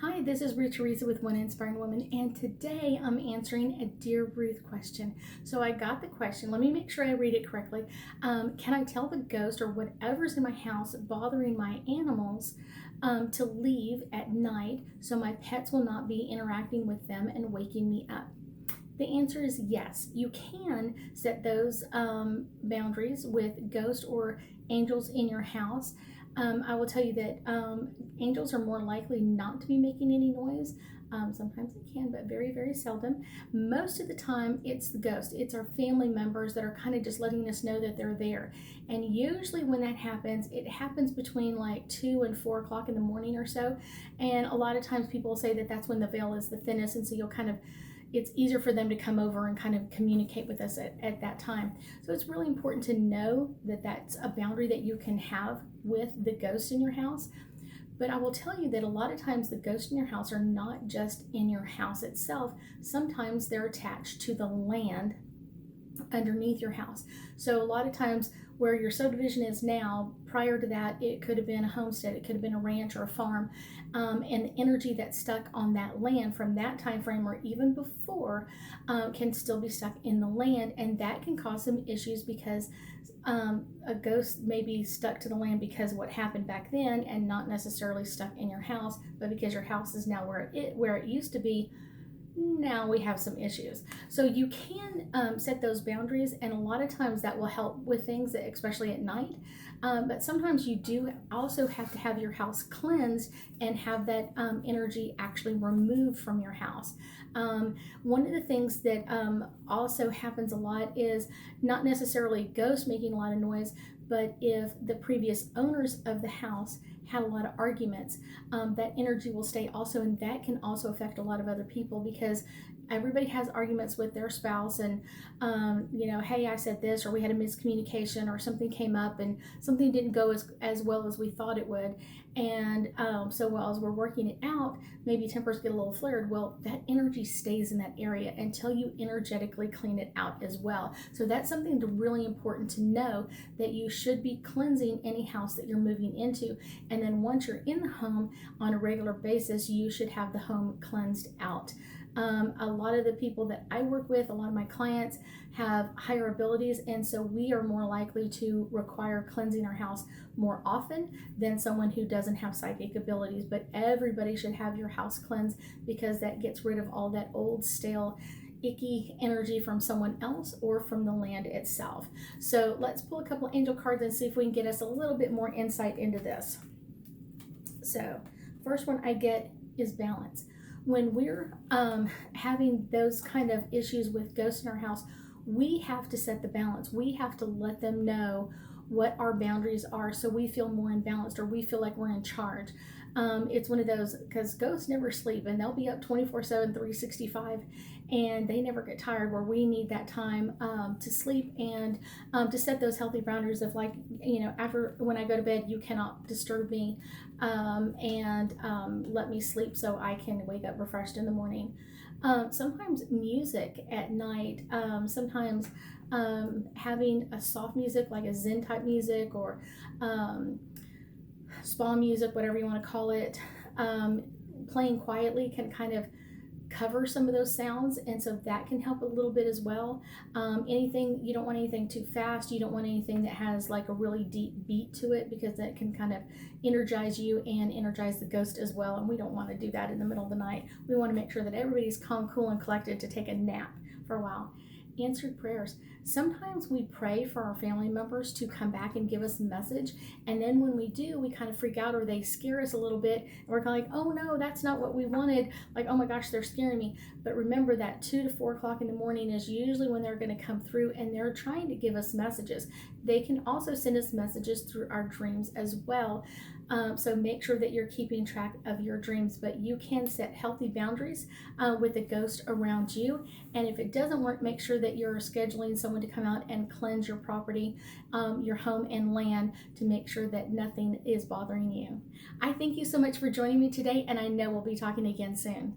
Hi, this is Ruth Theresa with One Inspiring Woman, and today I'm answering a Dear Ruth question. So I got the question. Let me make sure I read it correctly. Can I tell the ghost or whatever's in my house bothering my animals to leave at night so my pets will not be interacting with them and waking me up? The answer is yes. You can set those boundaries with ghosts or angels in your house. I will tell you that angels are more likely not to be making any noise. Sometimes they can, but very, very seldom. Most of the time, it's the ghost. It's our family members that are kind of just letting us know that they're there. And usually, when that happens, it happens between like 2 and 4 o'clock in the morning or so. And a lot of times, people say that that's when the veil is the thinnest, and so you'll kind of it's easier for them to come over and kind of communicate with us at that time. So it's really important to know that that's a boundary that you can have with the ghost in your house. But I will tell you that a lot of times the ghosts in your house are not just in your house itself. Sometimes they're attached to the land underneath your house. So a lot of times where your subdivision is now, prior to that, it could have been a homestead, it could have been a ranch or a farm, and the energy that's stuck on that land from that time frame or even before can still be stuck in the land, and that can cause some issues because a ghost may be stuck to the land because of what happened back then and not necessarily stuck in your house, but because your house is now where it used to be. Now we have some issues. So you can set those boundaries, and a lot of times that will help with things, especially at night. But sometimes you do also have to have your house cleansed and have that energy actually removed from your house. One of the things that also happens a lot is not necessarily ghosts making a lot of noise, but if the previous owners of the house had a lot of arguments, that energy will stay also, and that can also affect a lot of other people because everybody has arguments with their spouse, and hey, I said this, or we had a miscommunication, or something came up and something didn't go as well as we thought it would, and so while as we're working it out, maybe tempers get a little flared. Well, that energy stays in that area until you energetically clean it out as well. So that's something really important to know, that you should be cleansing any house that you're moving into, and then once you're in the home on a regular basis, you should have the home cleansed out. A lot of the people that I work with, a lot of my clients have higher abilities, and so we are more likely to require cleansing our house more often than someone who doesn't have psychic abilities. But everybody should have your house cleansed because that gets rid of all that old, stale, icky energy from someone else or from the land itself. So let's pull a couple angel cards and see if we can get us a little bit more insight into this. So first one I get is balance. When we're having those kind of issues with ghosts in our house, we have to set the balance. We have to let them know what our boundaries are so we feel more in balance, or we feel like we're in charge. It's one of those, because ghosts never sleep, and they'll be up 24/7, 365, and they never get tired, where we need that time to sleep and to set those healthy boundaries of, like, after when I go to bed, you cannot disturb me, and let me sleep so I can wake up refreshed in the morning. Sometimes music at night, sometimes having a soft music like a Zen type music, or spa music, whatever you want to call it, playing quietly can kind of cover some of those sounds, and so that can help a little bit as well. You don't want anything too fast, you don't want anything that has like a really deep beat to it, because that can kind of energize you and energize the ghost as well, and we don't want to do that in the middle of the night. We want to make sure that everybody's calm, cool, and collected to take a nap for a while. Answered prayers. Sometimes we pray for our family members to come back and give us a message, and then when we do, we kind of freak out, or they scare us a little bit, and we're kind of like, oh no, that's not what we wanted, like, oh my gosh, they're scaring me. But remember that 2 to 4 o'clock in the morning is usually when they're going to come through, and they're trying to give us messages. They can also send us messages through our dreams as well. So make sure that you're keeping track of your dreams, but you can set healthy boundaries with the ghost around you. And if it doesn't work, make sure that you're scheduling someone to come out and cleanse your property, your home and land, to make sure that nothing is bothering you. I thank you so much for joining me today, and I know we'll be talking again soon.